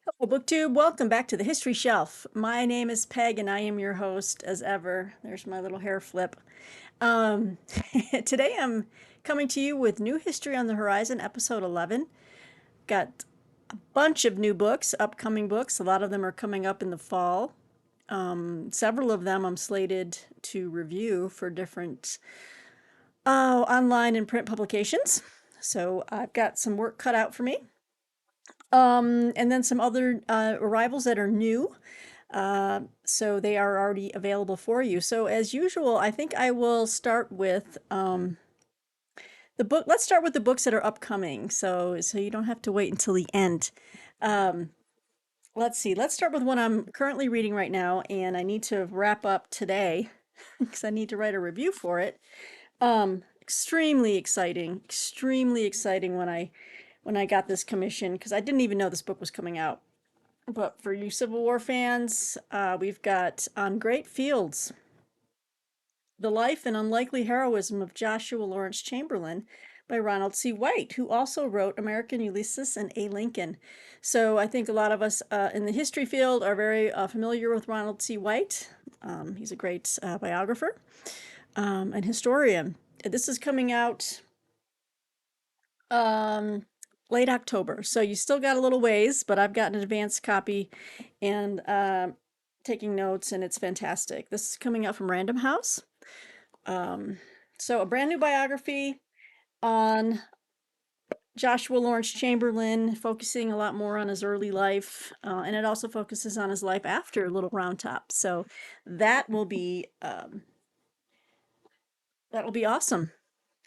Hello, BookTube. Welcome back to the History Shelf. My name is Peg, and I am your host as ever. There's my little hair flip. Um, Today I'm coming to you with New History on the Horizon, episode 11. Got a bunch of new books, upcoming books. A lot of them are coming up in the fall. Several of them I'm slated to review for different online and print publications. So I've got some work cut out for me. And then some other arrivals that are new. So they are already available for you. So as usual, I think I will start with the book. Let's start with the books that are upcoming. So you don't have to wait until the end. Um, let's see. Let's start with one I'm currently reading right now, and I need to wrap up today because I need to write a review for it. Extremely exciting when I got this commission because I didn't even know this book was coming out. But for you Civil War fans, we've got On Great Fields, The Life and Unlikely Heroism of Joshua Lawrence Chamberlain by Ronald C. White, who also wrote American Ulysses and A. Lincoln. So I think a lot of us in the history field are very familiar with Ronald C. White. He's a great biographer and historian. This is coming out um, late October. So you still got a little ways, but I've got an advanced copy and taking notes, and it's fantastic. This is coming out from Random House. So a brand new biography on Joshua Lawrence Chamberlain, focusing a lot more on his early life, and it also focuses on his life after Little Round Top. So that will be awesome.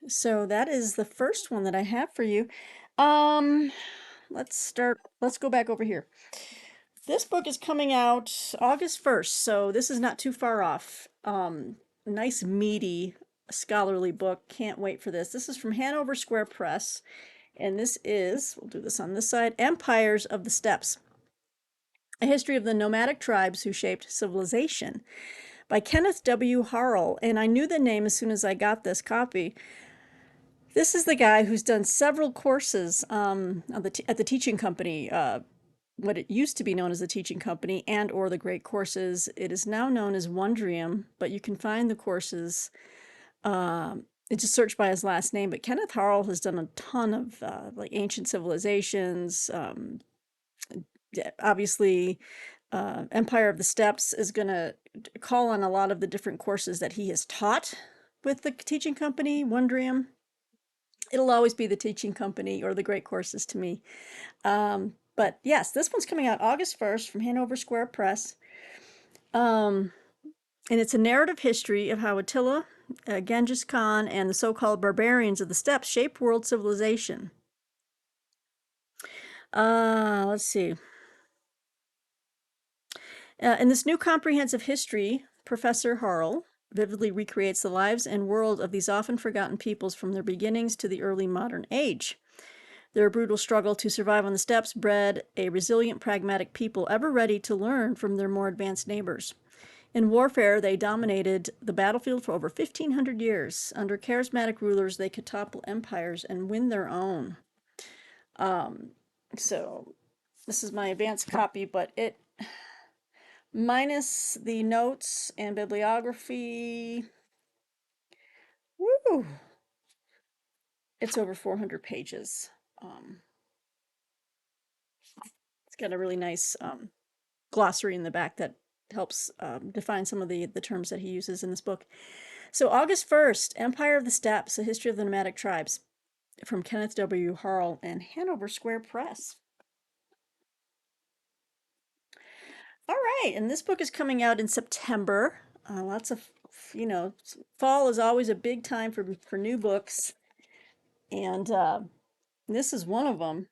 So that is the first one that I have for you. Um, let's go back over here. This book is coming out August 1st, so this is not too far off. Nice, meaty, scholarly book. Can't wait for this. This is from Hanover Square Press, and this is, we'll do this on this side, Empires of the Steppes, A History of the Nomadic Tribes Who Shaped Civilization by Kenneth W. Harrell. And I knew the name as soon as I got this copy. This is the guy who's done several courses at the teaching company, what it used to be known as the Teaching Company and or the Great Courses. It is now known as Wondrium, but you can find the courses. It's just search by his last name. But Kenneth Harrell has done a ton of like ancient civilizations. Obviously, Empire of the Steppes is going to call on a lot of the different courses that he has taught with the Teaching Company, Wondrium. It'll always be the Teaching Company or the Great Courses to me. But yes, this one's coming out August 1st from Hanover Square Press. And it's a narrative history of how Attila, Genghis Khan, and the so-called barbarians of the steppes shaped world civilization. Let's see. In this new comprehensive history, Professor Harrell vividly recreates the lives and world of these often forgotten peoples from their beginnings to the early modern age. Their brutal struggle to survive on the steppes bred a resilient, pragmatic people ever ready to learn from their more advanced neighbors. In warfare, they dominated the battlefield for over 1,500 years. Under charismatic rulers, they could topple empires and win their own. So this is my advanced copy, but it, minus the notes and bibliography, woo, it's over 400 pages. It's got a really nice glossary in the back that helps define some of the terms that he uses in this book. So August 1st, Empire of the Steppes, A History of the Nomadic Tribes, from Kenneth W. Harrell and Hanover Square Press. All right, and this book is coming out in September. Lots of, fall is always a big time for new books, and this is one of them.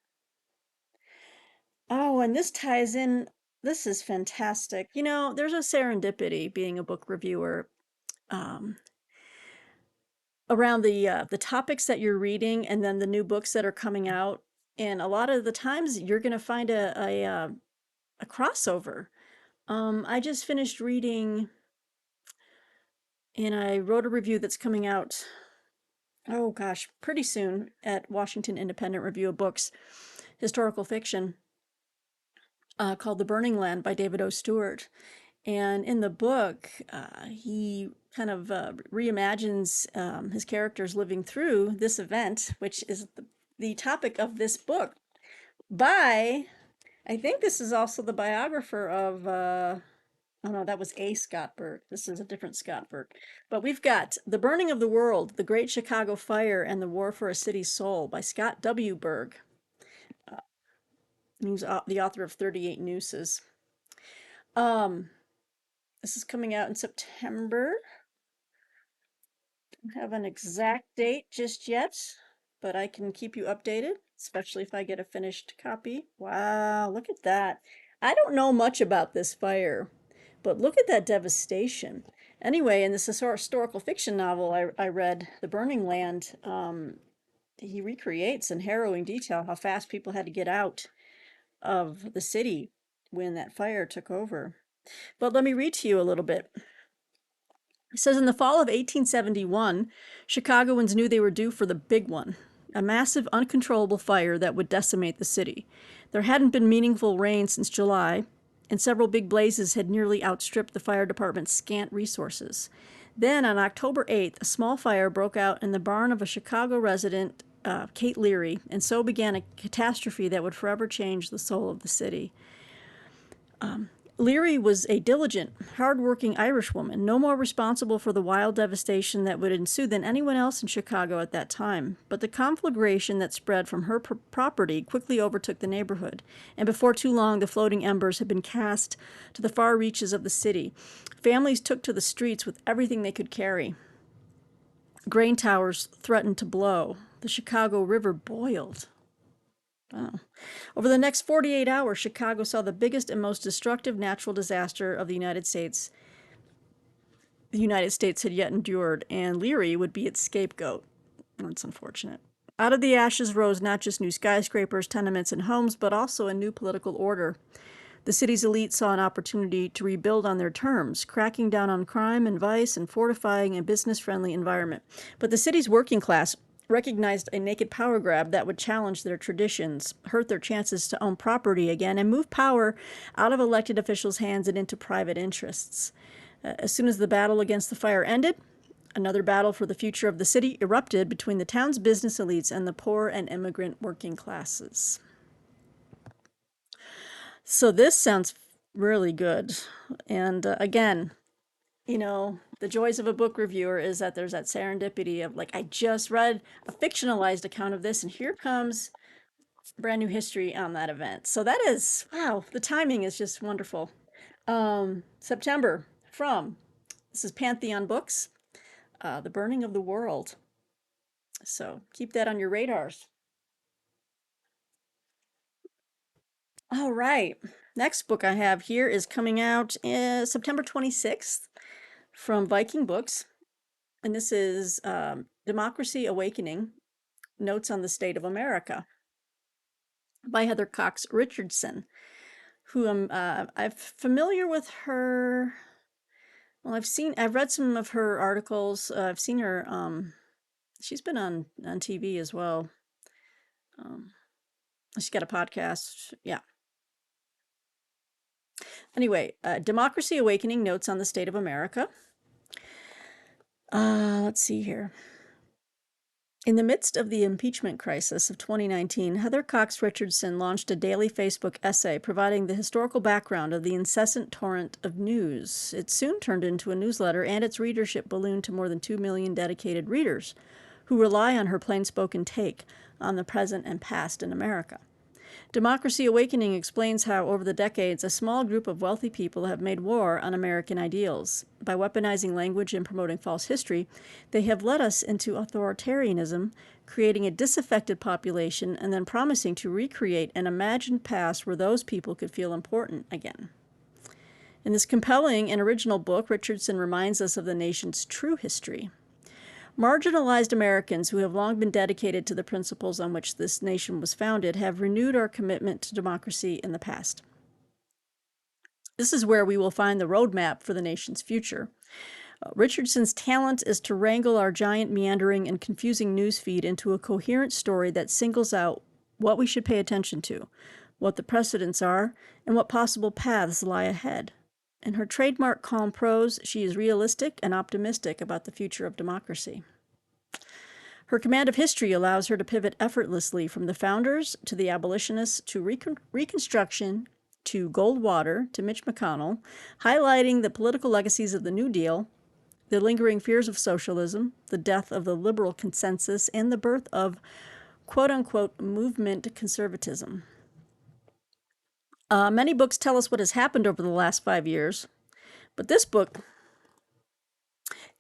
Oh, and this ties in. This is fantastic. There's a serendipity being a book reviewer. Around the topics that you're reading and then the new books that are coming out, and a lot of the times you're going to find a crossover. I just finished reading, and I wrote a review that's coming out, oh gosh, pretty soon at Washington Independent Review of Books, historical fiction. called The Burning Land by David O. Stewart. And in the book, he kind of reimagines his characters living through this event, which is the topic of this book by, I think this is also the biographer of, oh no, that was A. Scott Berg. This is a different Scott Berg. But we've got The Burning of the World, The Great Chicago Fire and the War for a City's Soul by Scott W. Berg. He was the author of 38 Nooses. This is coming out in September. Don't have an exact date just yet, but I can keep you updated, especially if I get a finished copy. Wow, look at that. I don't know much about this fire, but look at that devastation. Anyway, in this historical fiction novel I read, The Burning Land, he recreates in harrowing detail how fast people had to get out of the city when that fire took over. But let me read to you a little bit. It says, in the fall of 1871, Chicagoans knew they were due for the big one, a massive, uncontrollable fire that would decimate the city. There hadn't been meaningful rain since July, and several big blazes had nearly outstripped the fire department's scant resources. Then, on October 8th, a small fire broke out in the barn of a Chicago resident, Kate Leary, and so began a catastrophe that would forever change the soul of the city. Leary was a diligent, hard-working Irish woman, no more responsible for the wild devastation that would ensue than anyone else in Chicago at that time. But the conflagration that spread from her property quickly overtook the neighborhood, and before too long the floating embers had been cast to the far reaches of the city. Families took to the streets with everything they could carry. Grain towers threatened to blow. The Chicago River boiled. Wow. Over the next 48 hours, Chicago saw the biggest and most destructive natural disaster of the United States had yet endured, and Leary would be its scapegoat. That's unfortunate. Out of the ashes rose not just new skyscrapers, tenements, and homes, but also a new political order. The city's elite saw an opportunity to rebuild on their terms, cracking down on crime and vice and fortifying a business-friendly environment. But the city's working class recognized a naked power grab that would challenge their traditions, hurt their chances to own property again, and move power out of elected officials' hands and into private interests. As soon as the battle against the fire ended, another battle for the future of the city erupted between the town's business elites and the poor and immigrant working classes. So this sounds really good. And again, you know, the joys of a book reviewer is that there's that serendipity of like, I just read a fictionalized account of this, and here comes brand new history on that event. So that is, wow, the timing is just wonderful. September this is Pantheon Books, The Burning of the World. So keep that on your radars. All right. Next book I have here is coming out September 26th from Viking Books. And this is Democracy Awakening, Notes on the State of America by Heather Cox Richardson, who I'm familiar with her. Well, I've read some of her articles. I've seen her, she's been on TV as well. She's got a podcast. Yeah. Anyway, Democracy Awakening, Notes on the State of America. Let's see here. In the midst of the impeachment crisis of 2019, Heather Cox Richardson launched a daily Facebook essay providing the historical background of the incessant torrent of news. It soon turned into a newsletter, and its readership ballooned to more than 2 million dedicated readers who rely on her plain-spoken take on the present and past in America. Democracy Awakening explains how, over the decades, a small group of wealthy people have made war on American ideals. By weaponizing language and promoting false history, they have led us into authoritarianism, creating a disaffected population, and then promising to recreate an imagined past where those people could feel important again. In this compelling and original book, Richardson reminds us of the nation's true history. Marginalized Americans who have long been dedicated to the principles on which this nation was founded have renewed our commitment to democracy in the past. This is where we will find the roadmap for the nation's future. Richardson's talent is to wrangle our giant, meandering, and confusing newsfeed into a coherent story that singles out what we should pay attention to, what the precedents are, and what possible paths lie ahead. In her trademark calm prose, she is realistic and optimistic about the future of democracy. Her command of history allows her to pivot effortlessly from the founders to the abolitionists to Reconstruction to Goldwater to Mitch McConnell, highlighting the political legacies of the New Deal, the lingering fears of socialism, the death of the liberal consensus, and the birth of quote-unquote movement conservatism. Many books tell us what has happened over the last 5 years, but this book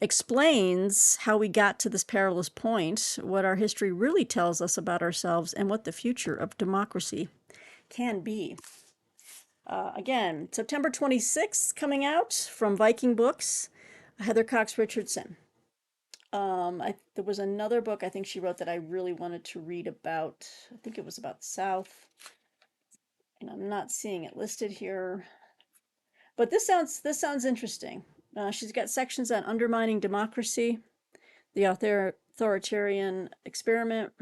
explains how we got to this perilous point, what our history really tells us about ourselves, and what the future of democracy can be. Again, September 26th, coming out from Viking Books, Heather Cox Richardson. There was another book I think she wrote that I really wanted to read about. I think it was about the South, and I'm not seeing it listed here. But this sounds interesting. She's got sections on undermining democracy, the authoritarian experiment,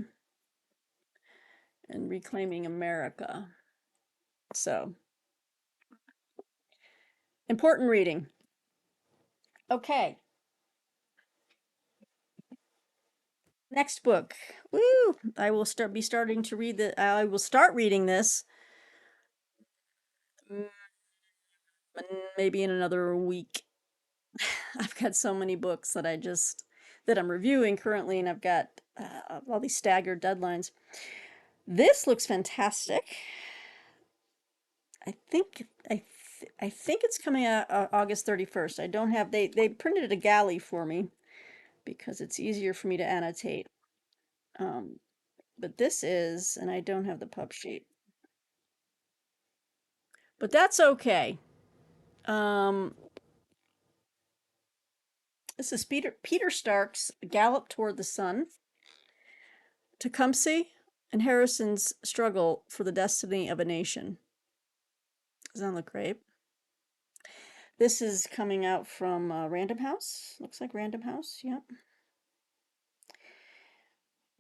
and reclaiming America. So, important reading. Okay. Next book. Woo! I will start reading this maybe in another week. I've got so many books that I'm reviewing currently, and I've got all these staggered deadlines. This looks fantastic. I think it's coming out August 31st. I don't have they printed a galley for me because it's easier for me to annotate. But this is, and I don't have the pub sheet. But that's okay. This is Peter Stark's Gallop Toward the Sun. Tecumseh and Harrison's struggle for the destiny of a nation. Doesn't that look great? This is coming out from Random House. Looks like Random House, yep.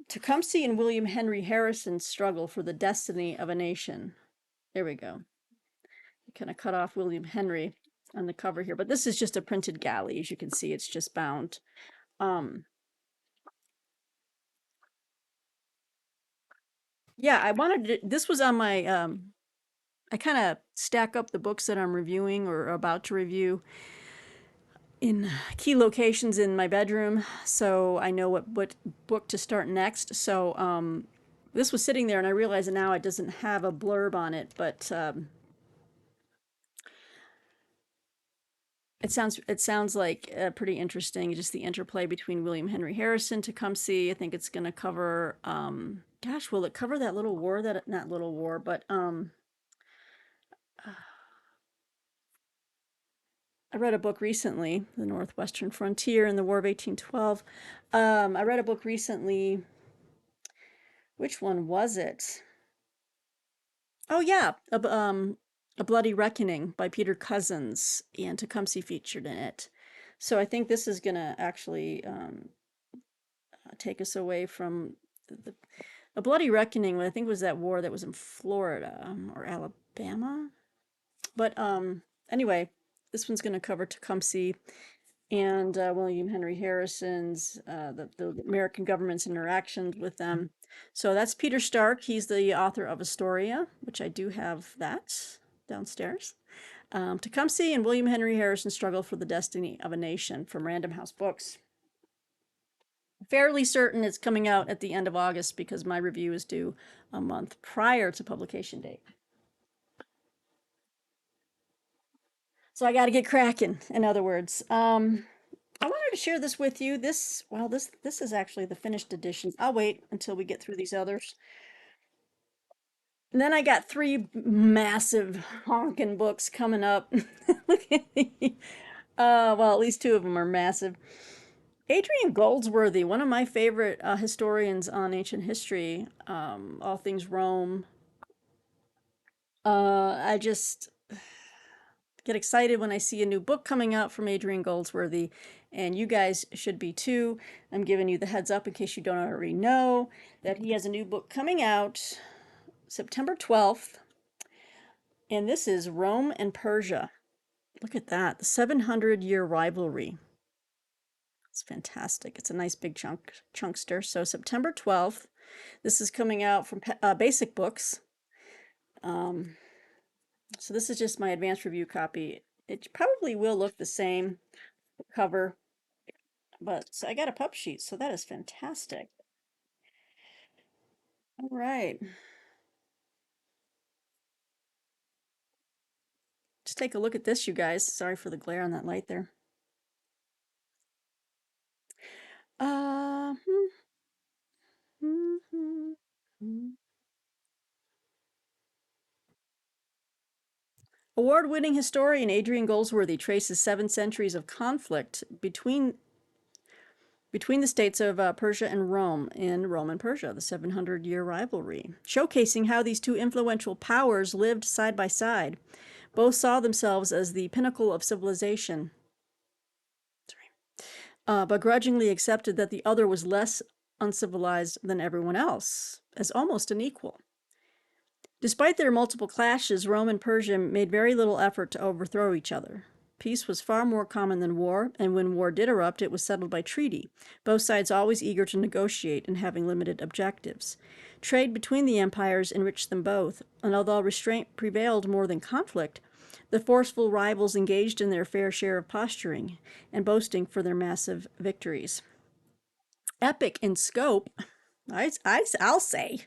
Tecumseh and William Henry Harrison's struggle for the destiny of a nation. There we go. Kind of cut off William Henry on the cover here, but this is just a printed galley. As you can see, it's just bound. Yeah, I wanted to, this was on my, I kind of stack up the books that I'm reviewing or about to review in key locations in my bedroom, so I know what book to start next. So this was sitting there, and I realize now it doesn't have a blurb on it, but it sounds like pretty interesting. Just the interplay between William Henry Harrison, Tecumseh. I think it's going to cover. Gosh, will it cover that little war? That not little war, but I read a book recently, The Northwestern Frontier and the War of 1812. I read a book recently. Which one was it? Oh yeah, A Bloody Reckoning by Peter Cousins, and Tecumseh featured in it. So I think this is gonna actually take us away from A Bloody Reckoning. I think was that war that was in Florida or Alabama. But anyway, this one's gonna cover Tecumseh and William Henry Harrison's, the American government's interactions with them. So that's Peter Stark. He's the author of Astoria, which I do have that downstairs. Tecumseh and William Henry Harrison Struggle for the Destiny of a Nation from Random House Books. Fairly certain it's coming out at the end of August because my review is due a month prior to publication date. So I got to get cracking, in other words. I wanted to share this with you. This is actually the finished edition. I'll wait until we get through these others. And then I got 3 massive honking books coming up. Look at me. Well, at least 2 of them are massive. Adrian Goldsworthy, one of my favorite historians on ancient history, all things Rome. I just get excited when I see a new book coming out from Adrian Goldsworthy, and you guys should be too. I'm giving you the heads up in case you don't already know that he has a new book coming out September 12th. And this is Rome and Persia. Look at that, the 700-year rivalry. It's fantastic. It's a nice big chunkster. So September 12th, this is coming out from Basic Books. So this is just my advanced review copy. It probably will look the same cover, but so I got a pub sheet, so that is fantastic. All right. Just take a look at this, you guys. Sorry for the glare on that light there. Uh, Award-winning historian Adrian Goldsworthy traces 7 centuries of conflict between the states of Persia and Rome in Rome and Persia, the 700-year rivalry, showcasing how these two influential powers lived side by side. Both saw themselves as the pinnacle of civilization, but grudgingly accepted that the other was less uncivilized than everyone else, as almost an equal. Despite their multiple clashes, Rome and Persia made very little effort to overthrow each other. Peace was far more common than war, and when war did erupt, it was settled by treaty, both sides always eager to negotiate and having limited objectives. Trade between the empires enriched them both, and although restraint prevailed more than conflict, the forceful rivals engaged in their fair share of posturing and boasting for their massive victories. Epic in scope, I'll say.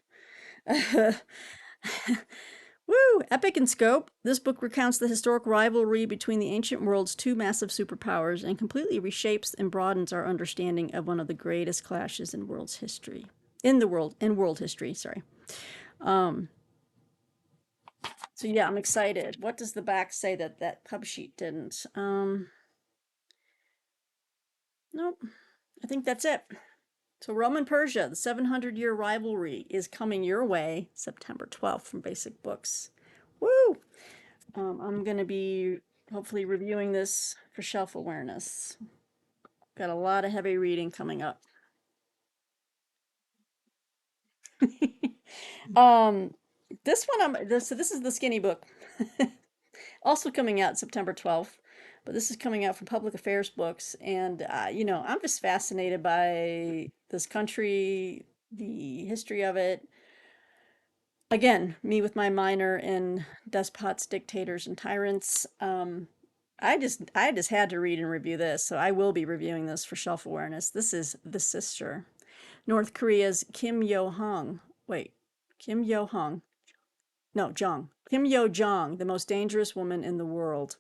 Woo! Epic in scope, this book recounts the historic rivalry between the ancient world's two massive superpowers and completely reshapes and broadens our understanding of one of the greatest clashes in world history. Sorry. So yeah, I'm excited. What does the back say that pub sheet didn't? Nope. I think that's it. So Rome and Persia, the 700-year rivalry is coming your way September 12th from Basic Books. Woo! I'm going to be hopefully reviewing this for shelf awareness. Got a lot of heavy reading coming up. This one, so this is the skinny book. Also coming out September 12th, but this is coming out from Public Affairs Books. And, you know, I'm just fascinated by this country, the history of it. Again, me with my minor in despots, dictators, and tyrants. I just had to read and review this, so I will be reviewing this for shelf awareness. This is The Sister, North Korea's Kim Yo Jong. Wait, Kim Yo Jong. No, Jong. Kim Yo Jong, The Most Dangerous Woman in the World,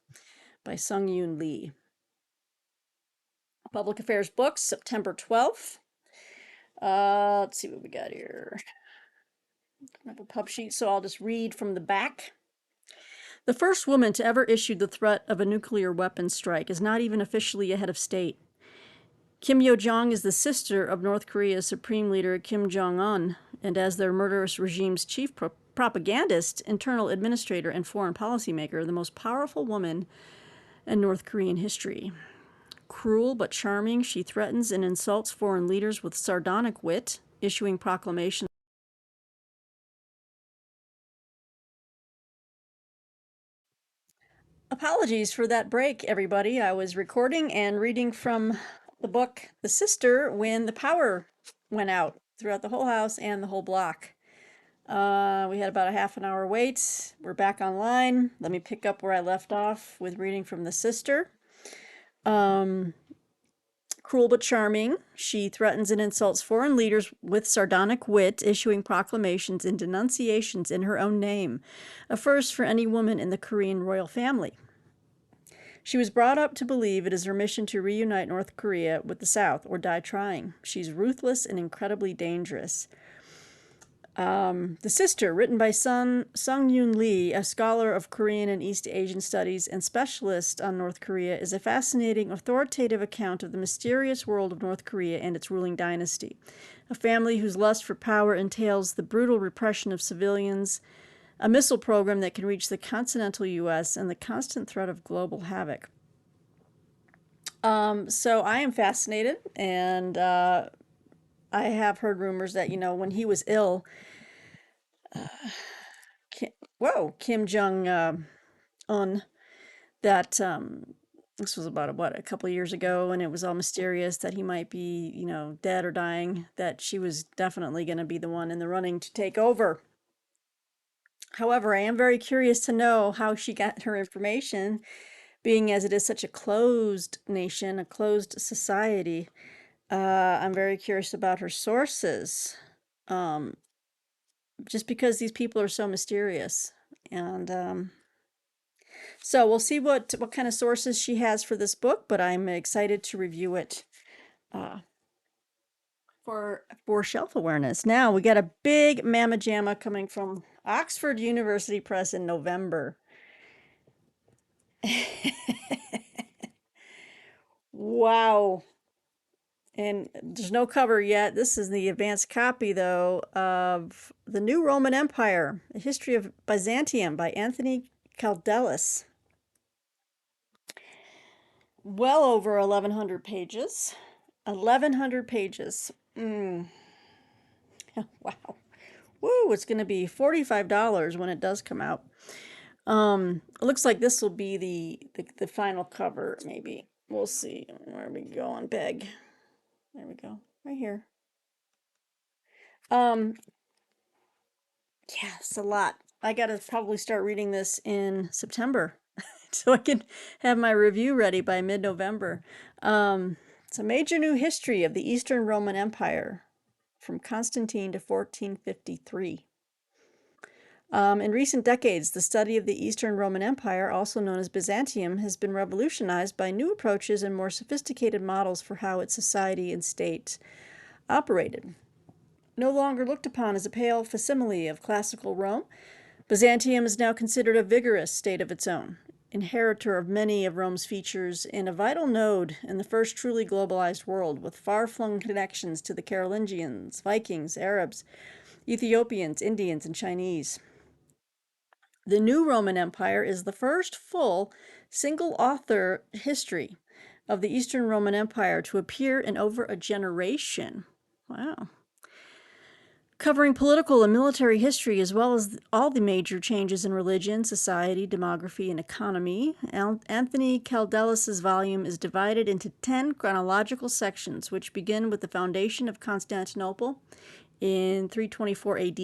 by Sung Yoon Lee. Public Affairs Books, September 12th. Let's see what we got here. I have a pub sheet, so I'll just read from the back. The first woman to ever issue the threat of a nuclear weapons strike is not even officially a head of state. Kim Yo Jong is the sister of North Korea's Supreme Leader Kim Jong-un, and as their murderous regime's chief propagandist, internal administrator, and foreign policymaker, the most powerful woman in North Korean history. Cruel but charming, she threatens and insults foreign leaders with sardonic wit, issuing proclamations. Apologies for that break, everybody. I was recording and reading from the book The Sister when the power went out throughout the whole house and the whole block. We had about a half an hour wait. We're back online. Let me pick up where I left off with reading from The Sister. Cruel but charming, she threatens and insults foreign leaders with sardonic wit, issuing proclamations and denunciations in her own name, a first for any woman in the Korean royal family. She was brought up to believe it is her mission to reunite North Korea with the South or die trying. She's ruthless and incredibly dangerous. The Sister, written by Sung Yoon Lee, a scholar of Korean and East Asian studies and specialist on North Korea, is a fascinating, authoritative account of the mysterious world of North Korea and its ruling dynasty, a family whose lust for power entails the brutal repression of civilians, a missile program that can reach the continental U.S., and the constant threat of global havoc. So I am fascinated, and I have heard rumors that, you know, when he was ill, whoa, Kim Jong Un. That this was about a couple of years ago, and it was all mysterious that he might be, dead or dying. That she was definitely going to be the one in the running to take over. However, I am very curious to know how she got her information, being as it is such a closed nation, a closed society. I'm very curious about her sources, um, just because these people are so mysterious. And so we'll see what kind of sources she has for this book, but I'm excited to review it uh, for shelf awareness. Now we got a big mamma jamma coming from Oxford University Press in November. Wow. And there's no cover yet. This is the advanced copy, though, of The New Roman Empire, A History of Byzantium by Anthony Caldelis. Well over 1,100 pages. 1,100 pages. Wow. Woo, it's going to be $45 when it does come out. It looks like this will be the final cover, maybe. We'll see. Where are we going, Peg? There we go. Right here. Yeah, it's a lot. I gotta probably start reading this in September so I can have my review ready by mid-November. It's a major new history of the Eastern Roman Empire from Constantine to 1453. In recent decades, the study of the Eastern Roman Empire, also known as Byzantium, has been revolutionized by new approaches and more sophisticated models for how its society and state operated. No longer looked upon as a pale facsimile of classical Rome, Byzantium is now considered a vigorous state of its own, inheritor of many of Rome's features and a vital node in the first truly globalized world, with far-flung connections to the Carolingians, Vikings, Arabs, Ethiopians, Indians, and Chinese. The new Roman Empire is the first full, single-author history of the Eastern Roman Empire to appear in over a generation. Wow. Covering political and military history as well as all the major changes in religion, society, demography, and economy, Anthony Caldelis' volume is divided into 10 chronological sections, which begin with the foundation of Constantinople in 324 AD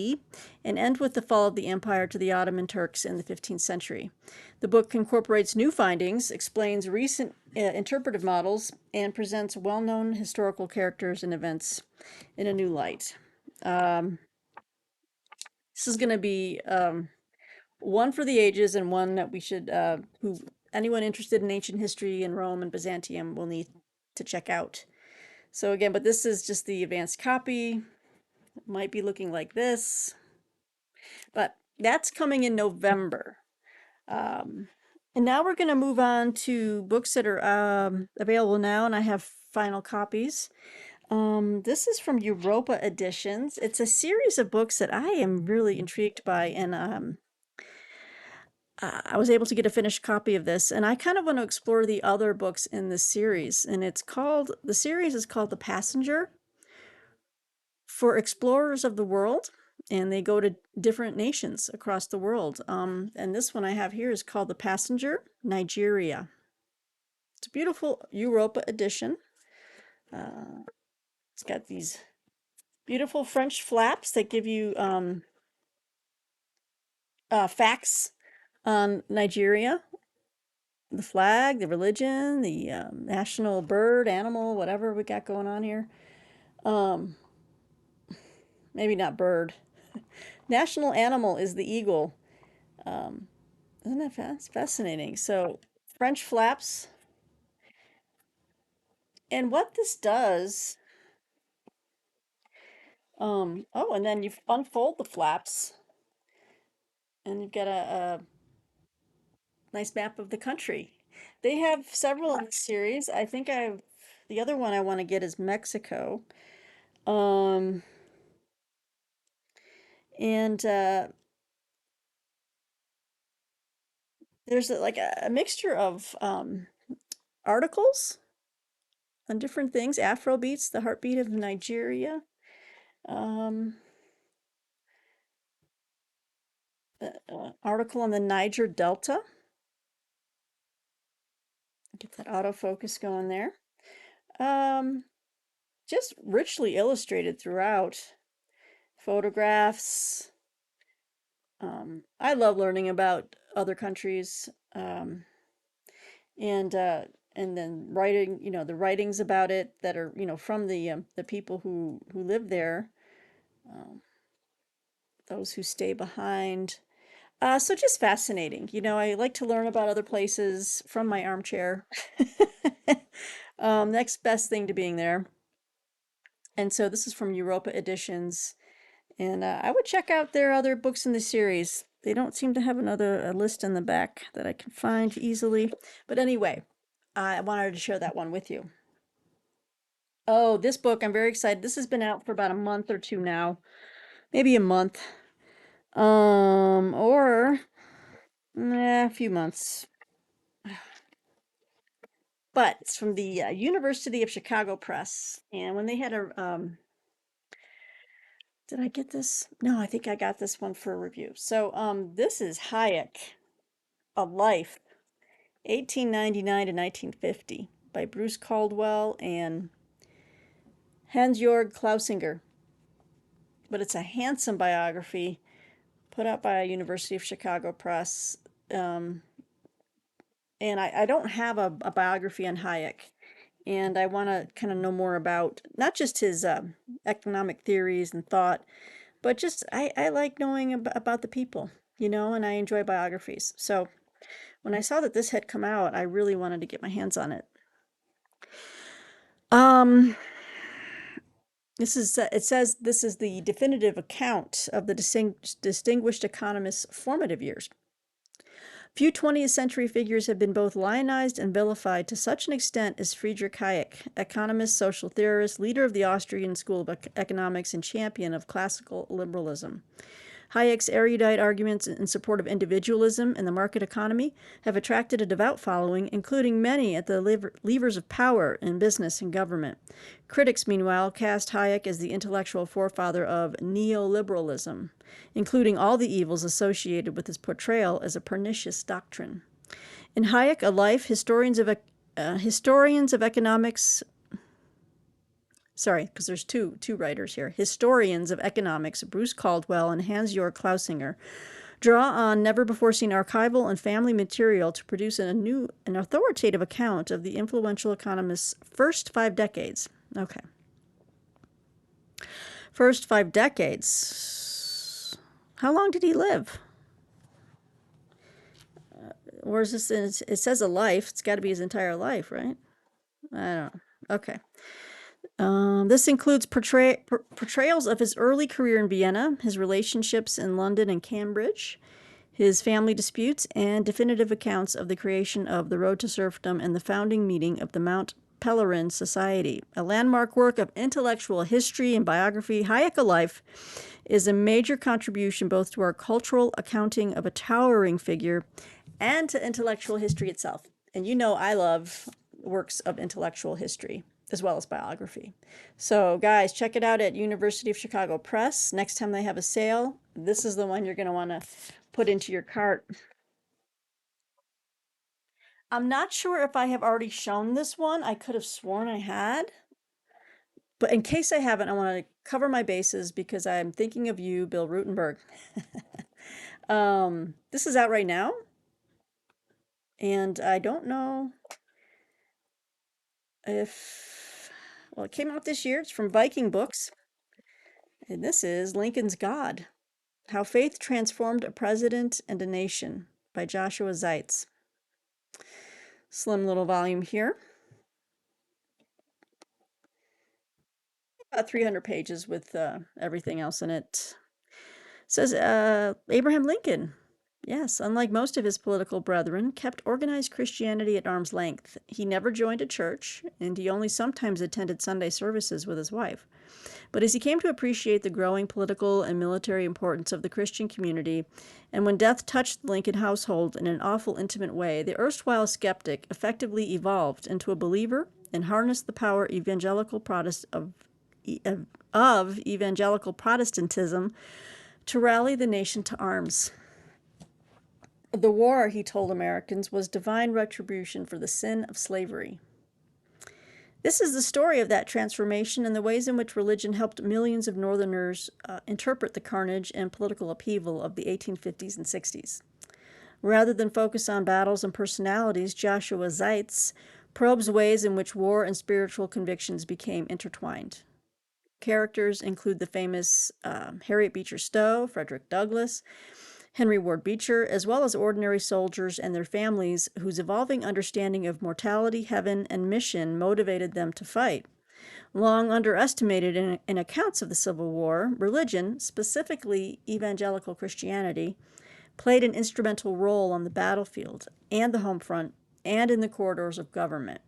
and end with the fall of the empire to the Ottoman Turks in the 15th century. The book incorporates new findings, explains recent interpretive models, and presents well-known historical characters and events in a new light. This is going to be one for the ages and one that we should, anyone interested in ancient history in Rome and Byzantium will need to check out. So again, but this is just the advanced copy. It might be looking like this, but that's coming in November. And now we're going to move on to books that are available now, and I have final copies. This is from Europa Editions. It's a series of books that I am really intrigued by, and I was able to get a finished copy of this, and I kind of want to explore the other books in this series. And the series is called The Passenger, for explorers of the world, and they go to different nations across the world. And this one I have here is called The Passenger, Nigeria. It's a beautiful Europa edition. It's got these beautiful French flaps that give you facts on Nigeria, the flag, the religion, the national bird, animal, whatever we got going on here. Maybe not bird. National animal is the eagle. Isn't that fascinating? So French flaps. And what this does, oh, and then you unfold the flaps and you've got a nice map of the country. They have several in the series. I think the other one I want to get is Mexico. Um, and there's like a mixture of articles on different things. Afro beats, the heartbeat of Nigeria. article on the Niger Delta. Get that autofocus going there. Just richly illustrated throughout. Photographs. I love learning about other countries, and then writing, the writings about it that are, from the people who live there, um, those who stay behind. So just fascinating. I like to learn about other places from my armchair. Next best thing to being there. And so this is from Europa Editions. And I would check out their other books in the series. They don't seem to have a list in the back that I can find easily. But anyway, I wanted to share that one with you. Oh, this book, I'm very excited. This has been out for about a month or two now. Maybe a month. Or a few months. But it's from the University of Chicago Press. And when they had did I get this? No, I think I got this one for a review. So, this is Hayek, A Life, 1899 to 1950, by Bruce Caldwell and Hans-Jörg Klausinger. But it's a handsome biography put out by University of Chicago Press. And I don't have a biography on Hayek. And I want to kind of know more about not just his economic theories and thought, but just I like knowing about the people, and I enjoy biographies. So when I saw that this had come out, I really wanted to get my hands on it. It says this is the definitive account of the distinguished economist's formative years. Few 20th century figures have been both lionized and vilified to such an extent as Friedrich Hayek, economist, social theorist, leader of the Austrian School of Economics, and champion of classical liberalism. Hayek's erudite arguments in support of individualism and the market economy have attracted a devout following, including many at the levers of power in business and government. Critics, meanwhile, cast Hayek as the intellectual forefather of neoliberalism, including all the evils associated with his portrayal as a pernicious doctrine. In Hayek, A Life, historians of economics, sorry, because there's two writers here. Historians of economics, Bruce Caldwell and Hans-Jörg Klausinger, draw on never-before-seen archival and family material to produce an authoritative account of the influential economist's first 5 decades. Okay. First 5 decades. How long did he live? Or is this, it says a life. It's got to be his entire life, right? I don't know. Okay. This includes portrayals of his early career in Vienna, his relationships in London and Cambridge, his family disputes, and definitive accounts of the creation of the Road to Serfdom and the founding meeting of the Mount Pelerin Society. A landmark work of intellectual history and biography, Hayek, A Life is a major contribution both to our cultural accounting of a towering figure and to intellectual history itself. And I love works of intellectual history as well as biography. So guys, check it out at University of Chicago Press. Next time they have a sale, this is the one you're going to want to put into your cart. I'm not sure if I have already shown this one. I could have sworn I had. But in case I haven't, I want to cover my bases because I'm thinking of you, Bill Rutenberg. This is out right now. And I don't know if, well, it came out this year. It's from Viking Books. And this is Lincoln's God, How Faith Transformed a President and a Nation by Joshua Zeitz. Slim little volume here. About 300 pages with everything else in it. It says Abraham Lincoln, yes, unlike most of his political brethren, kept organized Christianity at arm's length. He never joined a church, and he only sometimes attended Sunday services with his wife. But as he came to appreciate the growing political and military importance of the Christian community, and when death touched the Lincoln household in an awful intimate way, the erstwhile skeptic effectively evolved into a believer and harnessed the power of evangelical Protestantism to rally the nation to arms. The war, he told Americans, was divine retribution for the sin of slavery. This is the story of that transformation and the ways in which religion helped millions of Northerners interpret the carnage and political upheaval of the 1850s and 60s. Rather than focus on battles and personalities, Joshua Zeitz probes ways in which war and spiritual convictions became intertwined. Characters include the famous Harriet Beecher Stowe, Frederick Douglass, Henry Ward Beecher, as well as ordinary soldiers and their families whose evolving understanding of mortality, heaven, and mission motivated them to fight. Long underestimated in accounts of the Civil War, religion, specifically evangelical Christianity, played an instrumental role on the battlefield and the home front and in the corridors of government.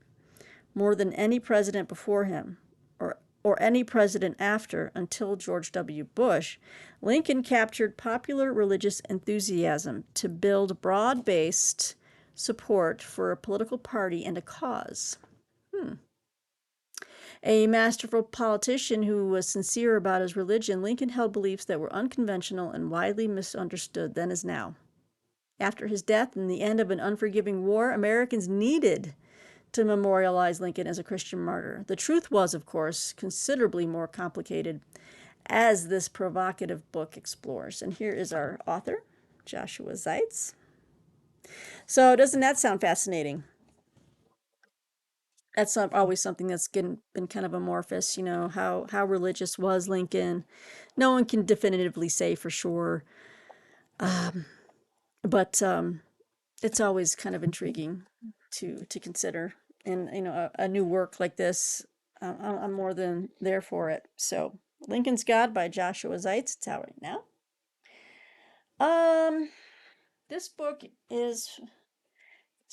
More than any president before him, or any president after until George W. Bush, Lincoln captured popular religious enthusiasm to build broad-based support for a political party and a cause. A masterful politician who was sincere about his religion, Lincoln held beliefs that were unconventional and widely misunderstood then as now. After his death and the end of an unforgiving war, Americans needed to memorialize Lincoln as a Christian martyr. The truth was, of course, considerably more complicated, as this provocative book explores. And here is our author, Joshua Zeitz. So doesn't that sound fascinating? That's always something that's been kind of amorphous, how religious was Lincoln. No one can definitively say for sure, but it's always kind of intriguing to consider. And, a new work like this, I'm more than there for it. So, Lincoln's God by Joshua Zeitz. It's out right now. This book it's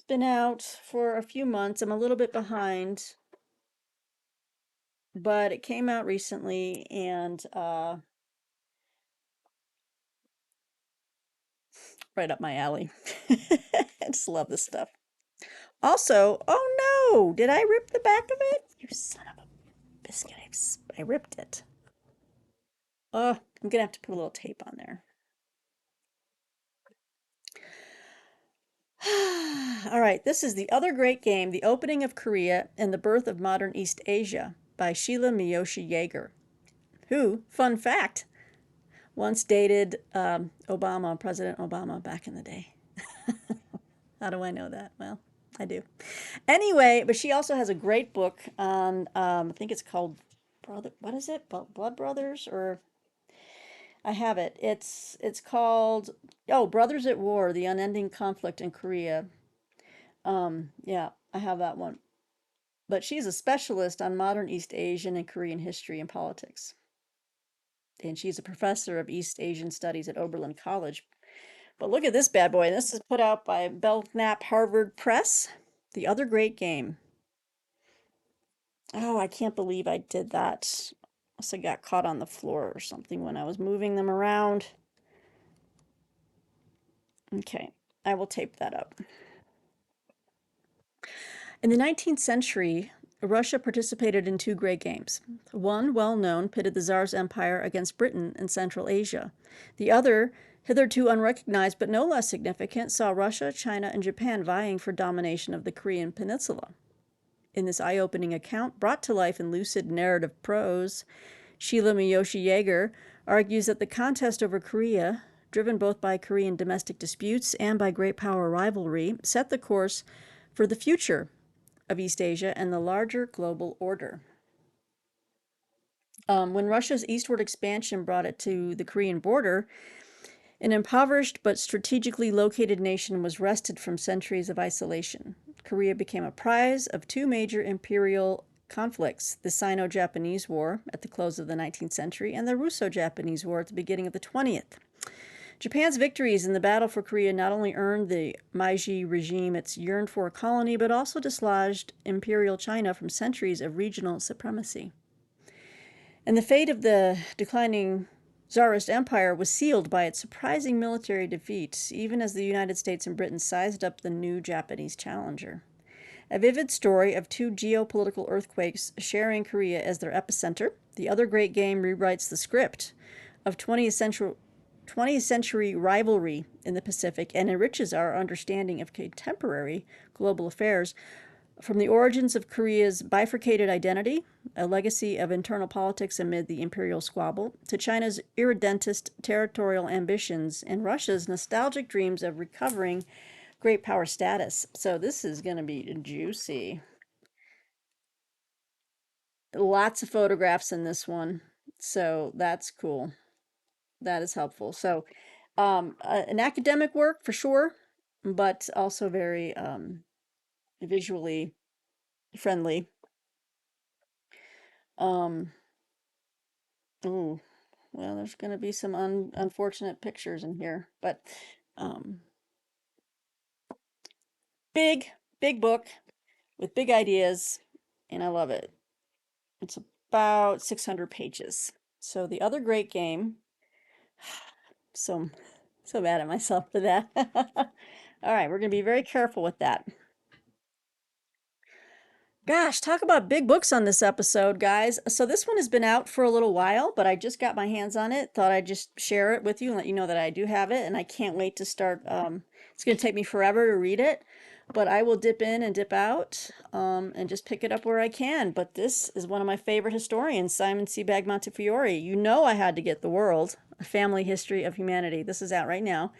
been out for a few months. I'm a little bit behind, but it came out recently, and right up my alley. I just love this stuff. Also, oh no, did I rip the back of it? You son of a biscuit, I ripped it. Oh, I'm gonna have to put a little tape on there. All right, this is The Other Great Game, The Opening of Korea and the Birth of Modern East Asia by Sheila Miyoshi Yeager, who, fun fact, once dated President Obama back in the day. How do I know that? Well, I do. Anyway, but she also has a great book on, I think it's called what is it? Blood Brothers? Or I have it. It's called, Brothers at War, The Unending Conflict in Korea. Yeah, I have that one. But she's a specialist on modern East Asian and Korean history and politics. And she's a professor of East Asian studies at Oberlin College. But look at this bad boy. This is put out by Belknap Harvard Press. The Other Great Game. Oh, I can't believe I did that. Unless I got caught on the floor or something when I was moving them around. Okay, I will tape that up. In the 19th century, Russia participated in two great games. One, well known, pitted the Tsar's empire against Britain in Central Asia. The other, hitherto unrecognized but no less significant, saw Russia, China, and Japan vying for domination of the Korean peninsula. In this eye-opening account, brought to life in lucid narrative prose, Sheila Miyoshi Yeager argues that the contest over Korea, driven both by Korean domestic disputes and by great power rivalry, set the course for the future of East Asia and the larger global order. When Russia's eastward expansion brought it to the Korean border, an impoverished but strategically located nation was wrested from centuries of isolation. Korea became a prize of two major imperial conflicts, the Sino-Japanese War at the close of the 19th century and the Russo-Japanese War at the beginning of the 20th. Japan's victories in the battle for Korea not only earned the Meiji regime its yearned-for colony, but also dislodged Imperial China from centuries of regional supremacy. And the fate of the declining Tsarist Empire was sealed by its surprising military defeat, even as the United States and Britain sized up the new Japanese challenger. A vivid story of two geopolitical earthquakes sharing Korea as their epicenter, The Other Great Game rewrites the script of 20th 20th century rivalry in the Pacific and enriches our understanding of contemporary global affairs. From the origins of Korea's bifurcated identity, a legacy of internal politics amid the imperial squabble, to China's irredentist territorial ambitions and Russia's nostalgic dreams of recovering great power status. So this is going to be juicy. Lots of photographs in this one. So that's cool. That is helpful. So an academic work for sure, but also very visually friendly. Um, ooh, well, there's going to be some unfortunate pictures in here, but um, big, big book with big ideas, and I love it. It's about 600 pages. So the other great game, so so mad at myself for that. All right, we're going to be very careful with that. Gosh, talk about big books on this episode, guys. So this one has been out for a little while, but I just got my hands on it. Thought I'd just share it with you and let you know that I do have it, and I can't wait to start. It's going to take me forever to read it, but I will dip in and dip out, and just pick it up where I can. But this is one of my favorite historians, Simon Sebag Montefiore. You know I had to get The World, A Family History of Humanity. This is out right now.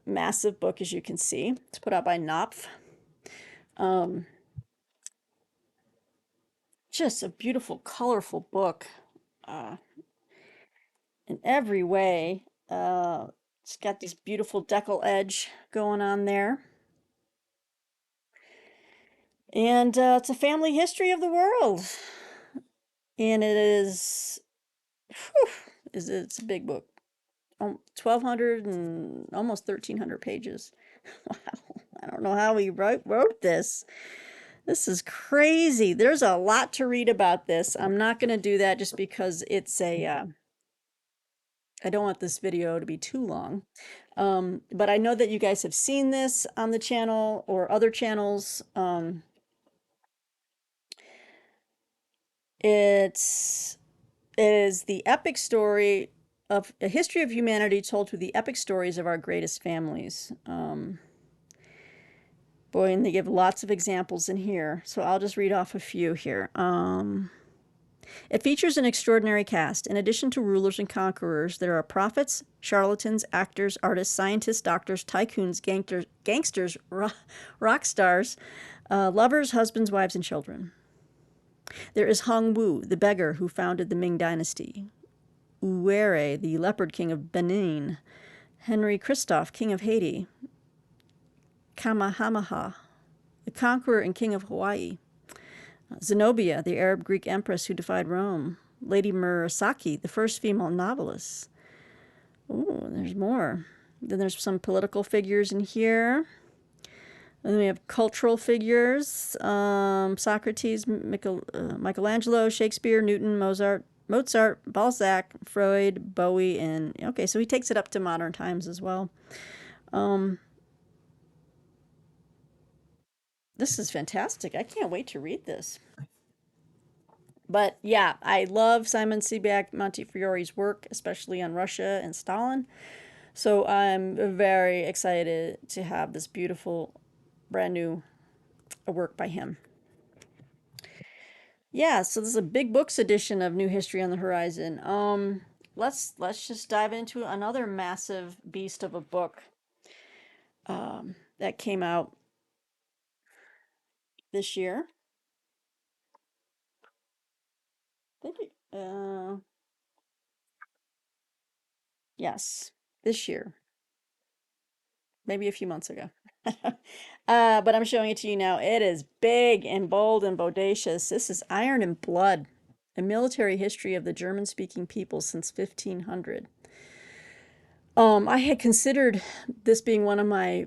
Massive book, as you can see. It's put out by Knopf. Um, just a beautiful, colorful book, uh, in every way. It's got this beautiful decal edge going on there. And it's a family history of the world. And it is, whew, it's a big book. 1,200 and almost 1,300 pages. Wow. I don't know how he wrote this. This is crazy. There's a lot to read about this. I'm not going to do that just because it's I don't want this video to be too long. But I know that you guys have seen this on the channel or other channels. It is the epic story of a history of humanity told through the epic stories of our greatest families. Boy, and they give lots of examples in here. So I'll just read off a few here. It features an extraordinary cast. In addition to rulers and conquerors, there are prophets, charlatans, actors, artists, scientists, doctors, tycoons, gangsters, rock stars, lovers, husbands, wives, and children. There is Hong Wu, the beggar who founded the Ming Dynasty, Uwere, the leopard king of Benin, Henry Christophe, king of Haiti, Kamehameha, the conqueror and king of Hawaii, Zenobia, the Arab Greek empress who defied Rome, Lady Murasaki, the first female novelist. Ooh, there's more. Then there's some political figures in here. Then we have cultural figures: Socrates, Michelangelo, Shakespeare, Newton, Mozart, Balzac, Freud, Bowie, and okay, so he takes it up to modern times as well. This is fantastic. I can't wait to read this. But yeah, I love Simon Sebag Montefiore's work, especially on Russia and Stalin. So I'm very excited to have this beautiful, brand new work by him. Yeah, so this is a big books edition of New History on the Horizon. Let's just dive into another massive beast of a book that came out this year. I think yes, this year, maybe a few months ago. But I'm showing it to you now. It is big and bold and bodacious. This is Iron and Blood, a military history of the German-speaking people since 1500. I had considered this being one of my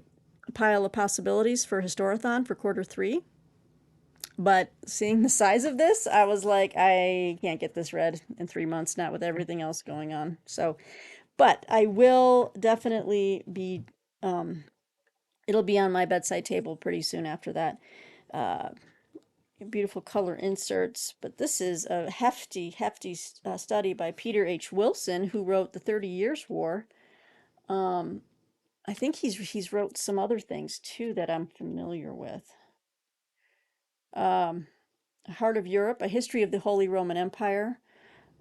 pile of possibilities for Historathon for quarter 3. But seeing the size of this, I was like, I can't get this read in 3 months, not with everything else going on. So, but I will definitely be, it'll be on my bedside table pretty soon after that. beautiful color inserts, but this is a hefty, study by Peter H. Wilson, who wrote The 30 Years' War. I think he's wrote some other things too that I'm familiar with. Heart of Europe, A History of the Holy Roman Empire.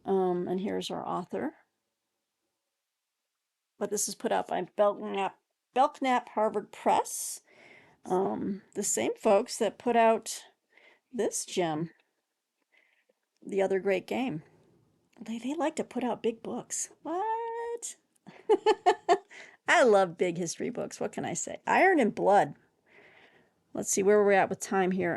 And here's our author. But this is put out by Belknap Harvard Press. The same folks that put out this gem, The Other Great Game. They like to put out big books. What? I love big history books. What can I say? Iron and Blood. Let's see where we're at with time here.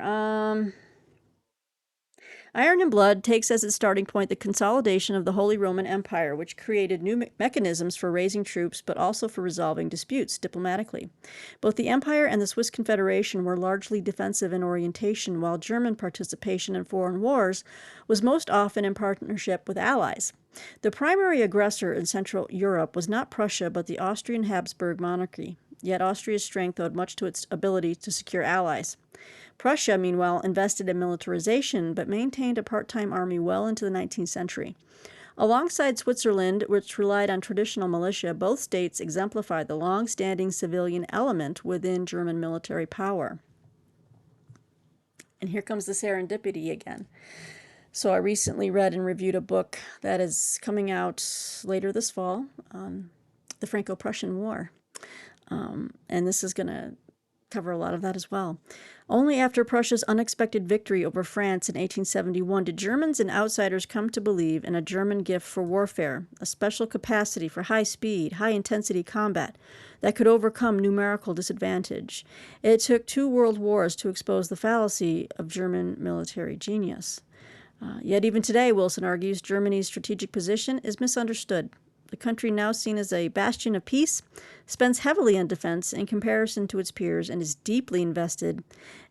Iron and Blood takes as its starting point the consolidation of the Holy Roman Empire, which created new mechanisms for raising troops, but also for resolving disputes diplomatically. Both the Empire and the Swiss Confederation were largely defensive in orientation, while German participation in foreign wars was most often in partnership with allies. The primary aggressor in Central Europe was not Prussia, but the Austrian Habsburg monarchy. Yet Austria's strength owed much to its ability to secure allies. Prussia, meanwhile, invested in militarization, but maintained a part-time army well into the 19th century. Alongside Switzerland, which relied on traditional militia, both states exemplified the long-standing civilian element within German military power. And here comes the serendipity again. So I recently read and reviewed a book that is coming out later this fall on the Franco-Prussian War. And this is going to cover a lot of that as well. Only after Prussia's unexpected victory over France in 1871 did Germans and outsiders come to believe in a German gift for warfare, a special capacity for high-speed, high-intensity combat that could overcome numerical disadvantage. It took 2 world wars to expose the fallacy of German military genius. Yet even today, Wilson argues, Germany's strategic position is misunderstood. The country, now seen as a bastion of peace, spends heavily on defense in comparison to its peers and is deeply invested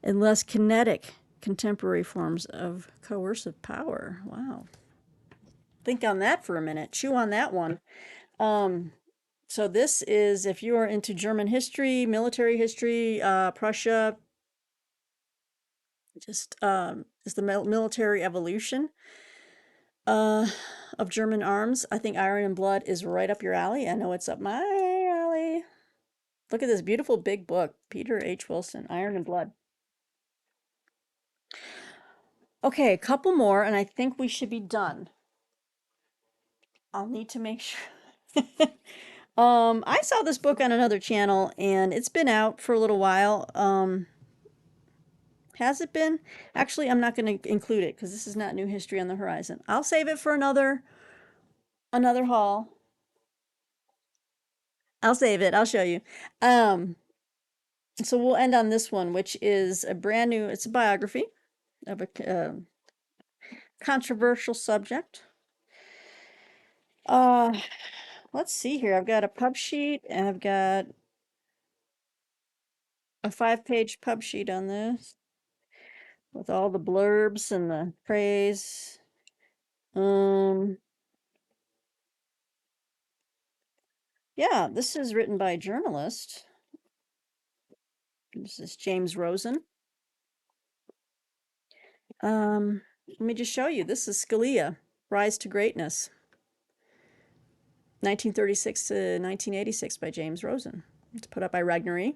in less kinetic contemporary forms of coercive power. Wow. Think on that for a minute. Chew on that one. So this is, if you are into German history, military history, Prussia, just is the military evolution of German arms. I think Iron and Blood is right up your alley. I know it's up my alley. Look at this beautiful big book, Peter H. Wilson, Iron and Blood. Okay, a couple more, and I think we should be done. I'll need to make sure. I saw this book on another channel, and it's been out for a little while. Has it been? Actually, I'm not going to include it because this is not New History on the Horizon. I'll save it for another haul. I'll save it. I'll show you. So we'll end on this one, which is a brand new, it's a biography of a controversial subject. Let's see here. I've got a pub sheet, and I've got a 5-page pub sheet on this with all the blurbs and the praise. Yeah, this is written by a journalist. This is James Rosen. Let me just show you. This is Scalia, Rise to Greatness, 1936 to 1986 by James Rosen. It's put up by Regnery.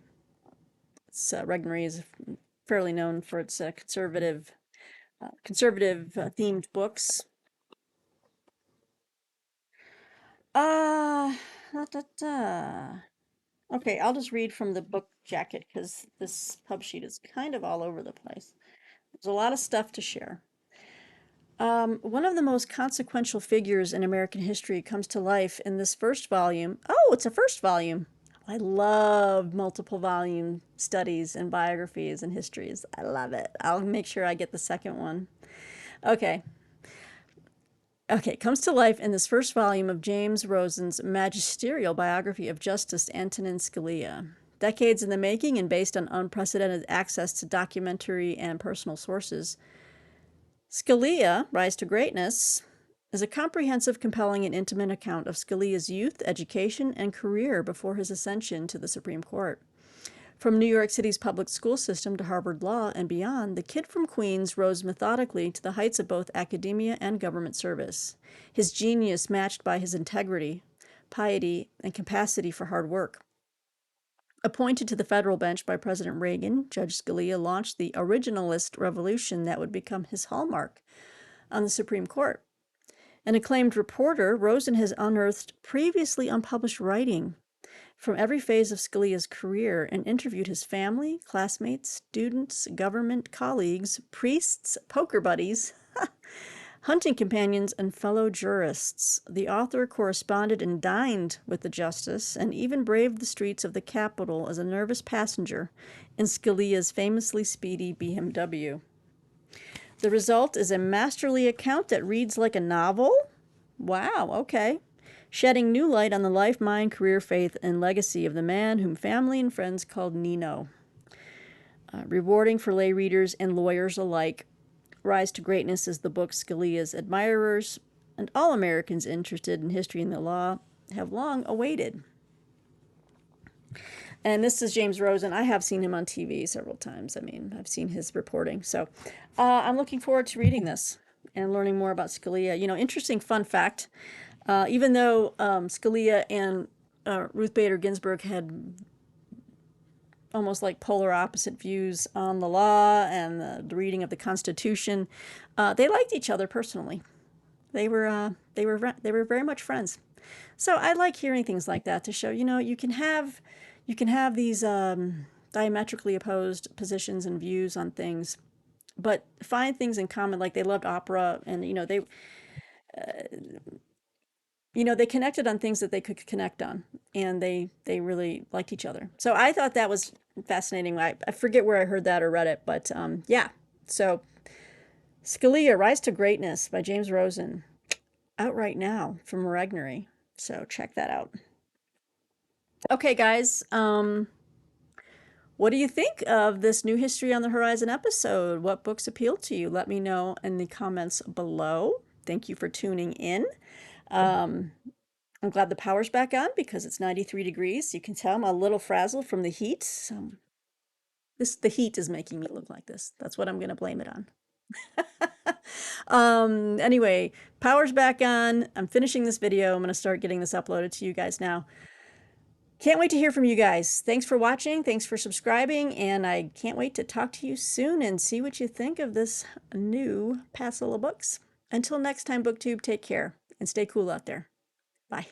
Regnery is fairly known for its conservative themed books. Okay, I'll just read from the book jacket because this pub sheet is kind of all over the place. There's a lot of stuff to share. One of the most consequential figures in American history comes to life in this first volume. Oh, it's a first volume. I love multiple volume studies and biographies and histories. I love it. I'll make sure I get the second one. Okay, comes to life in this first volume of James Rosen's magisterial biography of Justice Antonin Scalia. Decades in the making and based on unprecedented access to documentary and personal sources, Scalia, Rise to Greatness, is a comprehensive, compelling, and intimate account of Scalia's youth, education, and career before his ascension to the Supreme Court. From New York City's public school system to Harvard Law and beyond, the kid from Queens rose methodically to the heights of both academia and government service, his genius matched by his integrity, piety, and capacity for hard work. Appointed to the federal bench by President Reagan, Judge Scalia launched the originalist revolution that would become his hallmark on the Supreme Court. An acclaimed reporter, Rosen has unearthed previously unpublished writing from every phase of Scalia's career and interviewed his family, classmates, students, government colleagues, priests, poker buddies, hunting companions, and fellow jurists. The author corresponded and dined with the justice and even braved the streets of the Capitol as a nervous passenger in Scalia's famously speedy BMW. The result is a masterly account that reads like a novel. Wow, okay. Shedding new light on the life, mind, career, faith, and legacy of the man whom family and friends called Nino. Rewarding for lay readers and lawyers alike, Rise to Greatness is the book Scalia's admirers and all Americans interested in history and the law have long awaited. And this is James Rosen. I have seen him on TV several times. I mean, I've seen his reporting. So I'm looking forward to reading this and learning more about Scalia. You know, interesting fun fact. Even though Scalia and Ruth Bader Ginsburg had almost like polar opposite views on the law and the reading of the Constitution, they liked each other personally. They were very much friends. So I like hearing things like that to show, you know, you can have these diametrically opposed positions and views on things, but find things in common. Like they loved opera, and they connected on things that they could connect on, and they really liked each other. So I thought that was fascinating. I forget where I heard that or read it, but yeah. So Scalia, Rise to Greatness by James Rosen, out right now from Regnery. So check that out. Okay, guys. What do you think of this New History on the Horizon episode? What books appeal to you? Let me know in the comments below. Thank you for tuning in. I'm glad the power's back on because it's 93 degrees. You can tell I'm a little frazzled from the heat. The heat is making me look like this. That's what I'm going to blame it on. Anyway, power's back on. I'm finishing this video. I'm going to start getting this uploaded to you guys now. Can't wait to hear from you guys. Thanks for watching. Thanks for subscribing. And I can't wait to talk to you soon and see what you think of this new passel of books. Until next time, BookTube, take care and stay cool out there. Bye.